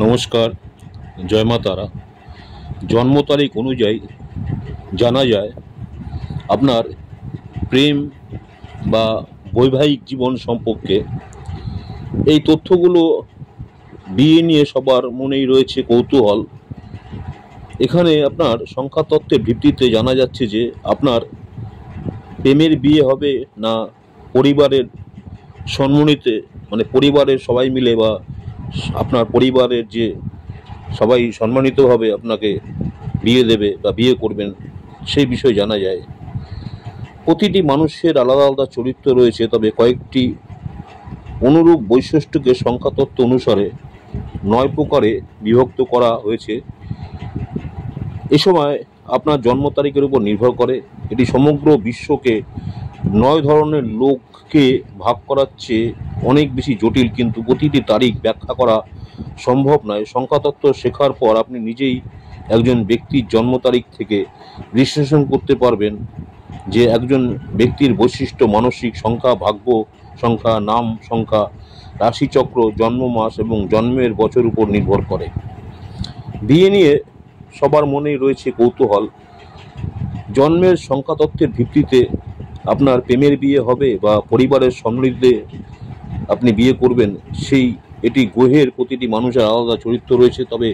নমস্কার, জয় মা তারা। জন্ম তারিখ অনুযায়ী জানা যায় আপনার প্রেম বা বৈবাহিক জীবন সম্পর্কে। এই তথ্যগুলো বিয়ে নিয়ে সবার মনেই রয়েছে কৌতূহল। এখানে আপনার সংখ্যাতত্ত্বের ভিত্তিতে জানা যাচ্ছে যে আপনার প্রেমের বিয়ে হবে না পরিবারের সম্মতিতে, মানে পরিবারের সবাই মিলে বা আপনার পরিবারের যে সবাই সম্মানিতভাবে আপনাকে বিয়ে দেবে বা বিয়ে করবেন, সেই বিষয়ে জানা যায়। প্রতিটি মানুষের আলাদা আলাদা চরিত্র রয়েছে, তবে কয়েকটি অনুরূপ বৈশিষ্ট্যকে সংখ্যাতত্ত্ব অনুসারে 9 প্রকারে বিভক্ত করা হয়েছে। এ সময় আপনার জন্ম তারিখের উপর নির্ভর করে। এটি সমগ্র বিশ্বকে 9 ধরনের লোককে ভাগ করার চেয়ে অনেক বেশি জটিল, কিন্তু প্রতিটি তারিখ ব্যাখ্যা করা সম্ভব নয়। সংখ্যাতত্ত্ব শেখার পর আপনি নিজেই একজন ব্যক্তির জন্ম তারিখ থেকে বিশ্লেষণ করতে পারবেন যে একজন ব্যক্তির বৈশিষ্ট্য মানসিক সংখ্যা, ভাগ্য সংখ্যা, নাম সংখ্যা, রাশিচক্র, জন্ম মাস এবং জন্মের বছর উপর নির্ভর করে। বিয়ে নিয়ে সবার মনেই রয়েছে কৌতূহল। জন্মের সংখ্যাতত্ত্বের ভিত্তিতে আপনার প্রেমের বিয়ে হবে বা পরিবারের সম্মতিতে আপনি বিয়ে করবেন, এটি গ্রহের প্রতিটি মানুষের আলাদা চরিত্র রয়েছে, তবে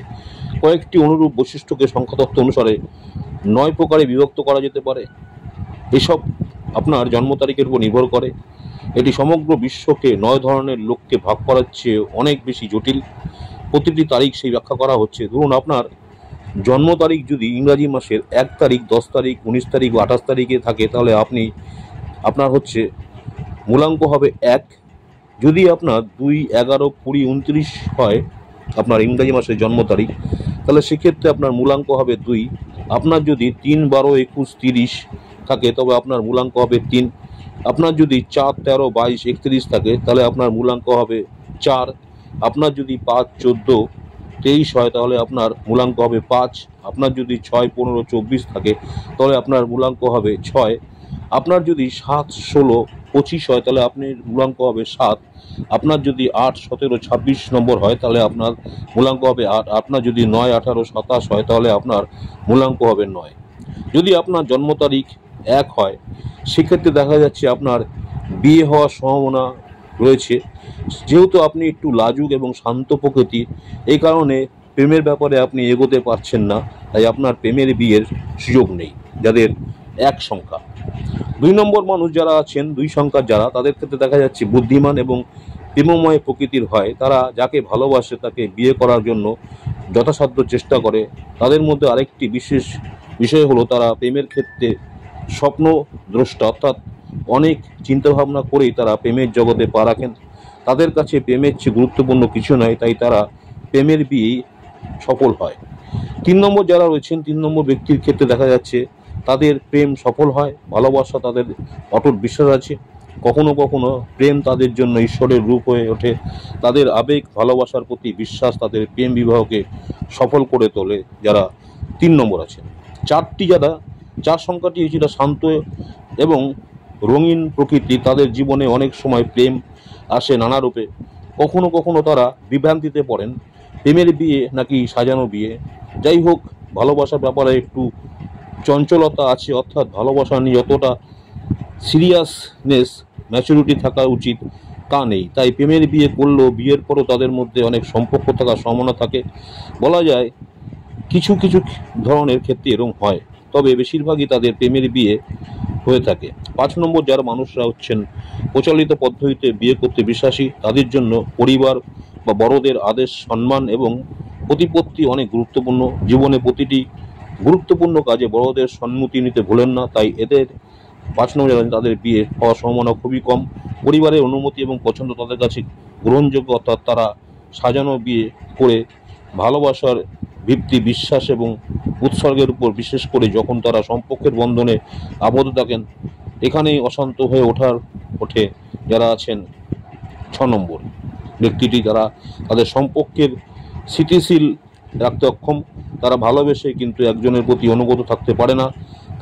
কয়েকটি অনুরূপ বৈশিষ্ট্যকে সংখ্যাতত্ত্ব অনুসারে 9 প্রকারে বিভক্ত করা যেতে পারে। এসব আপনার জন্ম তারিখের উপর নির্ভর করে। এটি সমগ্র বিশ্বকে 9 ধরনের লোককে ভাগ করার চেয়ে অনেক বেশি জটিল। প্রতিটি তারিখ সেই ব্যাখ্যা করা হচ্ছে। ধরুন আপনার জন্ম তারিখ যদি ইংরাজি মাসের 1 তারিখ, 10 তারিখ, 19 তারিখ বা 28 তারিখে থাকে, তাহলে আপনার মূলাঙ্ক হবে 1। যদি আপনার 2, 11, 20, 29 হয় আপনার ইংরাজি মাসের জন্ম তারিখ, তাহলে সেক্ষেত্রে আপনার মূলাঙ্ক হবে 2। আপনার যদি 3, 12, 21, 30 থাকে, তবে আপনার মূলাঙ্ক হবে 3। আপনার যদি 4, 13, 22, 31 থাকে, তাহলে আপনার মূলাঙ্ক হবে 4। আপনার যদি 5, 14, 23 হয়, তাহলে আপনার মূলাঙ্ক হবে 5। আপনার যদি 6, 15, 24 থাকে, তাহলে আপনার মূলাঙ্ক হবে 6। আপনার যদি 7, 16, 25 হয়, তাহলে আপনার মূলাঙ্ক হবে 7। আপনার যদি 8, 17, 26 নম্বর হয়, তাহলে আপনার মূলাঙ্ক হবে 8। আপনার যদি 9, 18, 27 হয়, তাহলে আপনার মূলাঙ্ক হবে 9। যদি আপনার জন্ম তারিখ 1 হয়, সেক্ষেত্রে দেখা যাচ্ছে আপনার বিয়ে হওয়ার সম্ভাবনা রয়েছে। যেহেতু আপনি একটু লাজুক এবং শান্ত প্রকৃতি, এই কারণে প্রেমের ব্যাপারে আপনি এগোতে পারছেন না, তাই আপনার প্রেমের বিয়ের সুযোগ নেই। যাদের 1 সংখ্যা। 2 নম্বর মানুষ যারা আছেন, 2 সংখ্যার যারা, তাদের ক্ষেত্রে দেখা যাচ্ছে বুদ্ধিমান এবং প্রেমময় প্রকৃতির হয়। তারা যাকে ভালোবাসে তাকে বিয়ে করার জন্য যথাসাধ্য চেষ্টা করে। তাদের মধ্যে আরেকটি বিশেষ বিষয় হলো তারা প্রেমের ক্ষেত্রে স্বপ্নদ্রষ্টা, অর্থাৎ অনেক চিন্তাভাবনা করেই তারা প্রেমের জগতে পা রাখেন। তাদের কাছে প্রেমের চেয়ে গুরুত্বপূর্ণ কিছু নয়, তাই তারা প্রেমের বিয়েই সফল হয়। 3 নম্বর যারা রয়েছেন, 3 নম্বর ব্যক্তির ক্ষেত্রে দেখা যাচ্ছে তাদের প্রেম সফল হয়। ভালোবাসা তাদের অটুট বিশ্বাস আছে। কখনো কখনো প্রেম তাদের জন্য ঈশ্বরের রূপ হয়ে ওঠে। তাদের আবেগ, ভালোবাসার প্রতি বিশ্বাস তাদের প্রেম বিবাহকে সফল করে তোলে। যারা 3 নম্বর আছেন, 4 সংখ্যাটি যেটা শান্ত এবং রঙিন প্রকৃতি, তাদের জীবনে অনেক সময় প্রেম আসে নানা রূপে। কখনো কখনো তারা বিভ্রান্তিতে পড়েন, প্রেমের বিয়ে নাকি সাজানো বিয়ে। যাই হোক, ভালোবাসার ব্যাপারে একটু চঞ্চলতা আছে, অর্থাৎ ভালোবাসা নিয়ে যতটা সিরিয়াসনেস, ম্যাচুরিটি থাকা উচিত তা নেই। তাই প্রেমের বিয়ে করলেও বিয়ের পরও তাদের মধ্যে অনেক সম্পর্ক থাকার সম্ভাবনা থাকে। বলা যায় কিছু কিছু ধরনের ক্ষেত্রে এরকম হয়, তবে বেশিরভাগই তাদের প্রেমের বিয়ে হয়ে থাকে। 5 নম্বর যারা মানুষরা হচ্ছেন প্রচলিত পদ্ধতিতে বিয়ে করতে বিশ্বাসী। তাদের জন্য পরিবার বা বড়দের আদেশ, সম্মান এবং প্রতিপত্তি অনেক গুরুত্বপূর্ণ। জীবনে প্রতিটি গুরুত্বপূর্ণ কাজে বড়দের সম্মতি নিতে ভুলেন না। তাই এদের 5 নম্বর যারা তাদের বিয়ে হওয়ার সম্ভাবনা খুবই কম। পরিবারের অনুমতি এবং পছন্দ তাদের কাছে গ্রহণযোগ্য, অর্থাৎ তারা সাজানো বিয়ে করে ভালোবাসার ভিত্তি, বিশ্বাস এবং উৎসর্গের উপর, বিশেষ করে যখন তারা সম্পর্কের বন্ধনে আবদ্ধ থাকেন, এখানেই অশান্ত হয়ে ওঠে যারা আছেন 6 নম্বর ব্যক্তিটি, যারা তাদের সম্পর্কের স্থিতিশীল রাখতে অক্ষম। তারা ভালোবেসে কিন্তু একজনের প্রতি অনুগত থাকতে পারে না।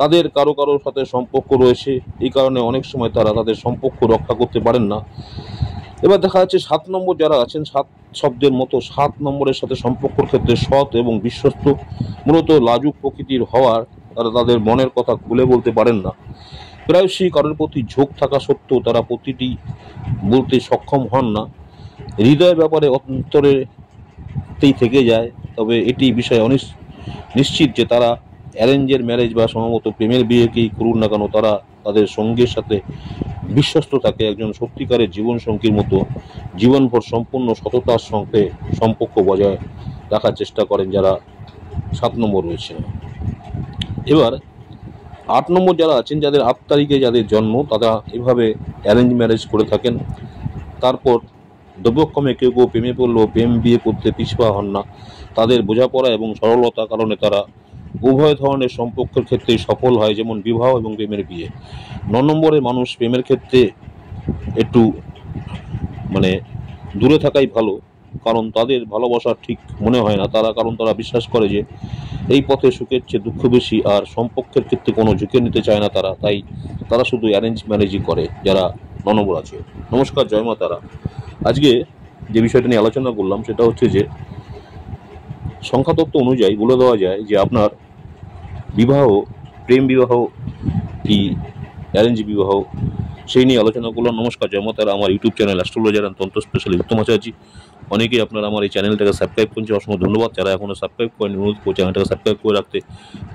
তাদের কারো সাথে সম্পর্ক রয়েছে, এই কারণে অনেক সময় তারা তাদের সম্পর্ক রক্ষা করতে পারেন না। এবার দেখা যাচ্ছে 7 নম্বর যারা আছেন, শব্দের মতো 7 নম্বরের সাথে সম্পর্কের ক্ষেত্রে সৎ এবং বিশ্বস্ত, মূলত লাজুক প্রকৃতির হওয়ার তারা তাদের মনের কথা খুলে বলতে পারেন না। প্রায়শই কারোর প্রতি ঝোঁক থাকা সত্ত্বেও তারা প্রতিটি বলতে সক্ষম হন না। হৃদয়ের ব্যাপারে অন্তরেতেই থেকে যায়। তবে এটি বিষয়ে নিশ্চিত যে তারা অ্যারেঞ্জের ম্যারেজ বা সম্ভবত প্রেমের বিয়েকেই করুন না কেন, তারা তাদের সঙ্গীর সাথে বিশ্বস্ত থাকে। একজন সত্যিকারের জীবনসঙ্গীর মতো জীবনভর সম্পূর্ণ সততার সঙ্গে সম্পর্ক বজায় রাখার চেষ্টা করেন যারা 7 নম্বর রয়েছে। এবার 8 নম্বর যারা আছেন, যাদের 8 তারিখে যাদের জন্ম, তারা এভাবে অ্যারেঞ্জ ম্যারেজ করে থাকেন। তারপর দ্রব্যক্রমে কেউ কেউ প্রেমে পড়লেও প্রেম বিয়ে করতে পিছপা হন না। তাদের বোঝাপড়া এবং সরলতার কারণে তারা উভয় ধরনের সম্পর্কের ক্ষেত্রেই সফল হয়, যেমন বিবাহ এবং প্রেমের বিয়ে। 9 নম্বরের মানুষ প্রেমের ক্ষেত্রে একটু দূরে থাকাই ভালো, কারণ তাদের ভালোবাসা ঠিক মনে হয় না কারণ তারা বিশ্বাস করে যে এই পথে সুখের চেয়ে দুঃখ বেশি, আর সম্পর্কের ক্ষেত্রে কোনো ঝুঁকে নিতে চায় না তারা, তাই তারা শুধু অ্যারেঞ্জ ম্যারেজই করে যারা 9 নম্বর আছে। নমস্কার, জয় মা তারা। আজকে যে বিষয়টা নিয়ে আলোচনা করলাম সেটা হচ্ছে যে সংখ্যাতত্ত্ব অনুযায়ী বলে দেওয়া যায় যে আপনার বিবাহ প্রেম বিবাহ কি অ্যারেঞ্জ বিবাহ, সেই নিয়ে আলোচনা করলাম। নমস্কার, জয় মা তারা। আমার ইউটিউব চ্যানেল অ্যাস্ট্রোলজার অ্যান্ড তন্ত্র স্পেশালিস্ট উত্তম আচার্য। অনেকেই আপনারা আমার এই চ্যানেলটাকে সাবস্ক্রাইব করছেন, অসংখ্য ধন্যবাদ। যারা এখনও সাবস্ক্রাইব করেন, অনুরোধ করছি চ্যানেলটাকে সাবস্ক্রাইব করে রাখতে।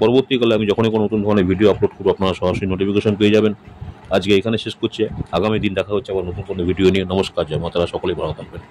পরবর্তীকালে আমি যখনই কোনো নতুন ধরনের ভিডিও আপলোড করবো আপনারা সরাসরি নোটিফিকেশন পেয়ে যাবেন। আজকে এখানে শেষ করছি, আগামী দিন দেখা হচ্ছে আবার নতুন কোনো ভিডিও নিয়ে। নমস্কার, জয় মা তারা। সকলেই ভালো থাকবেন।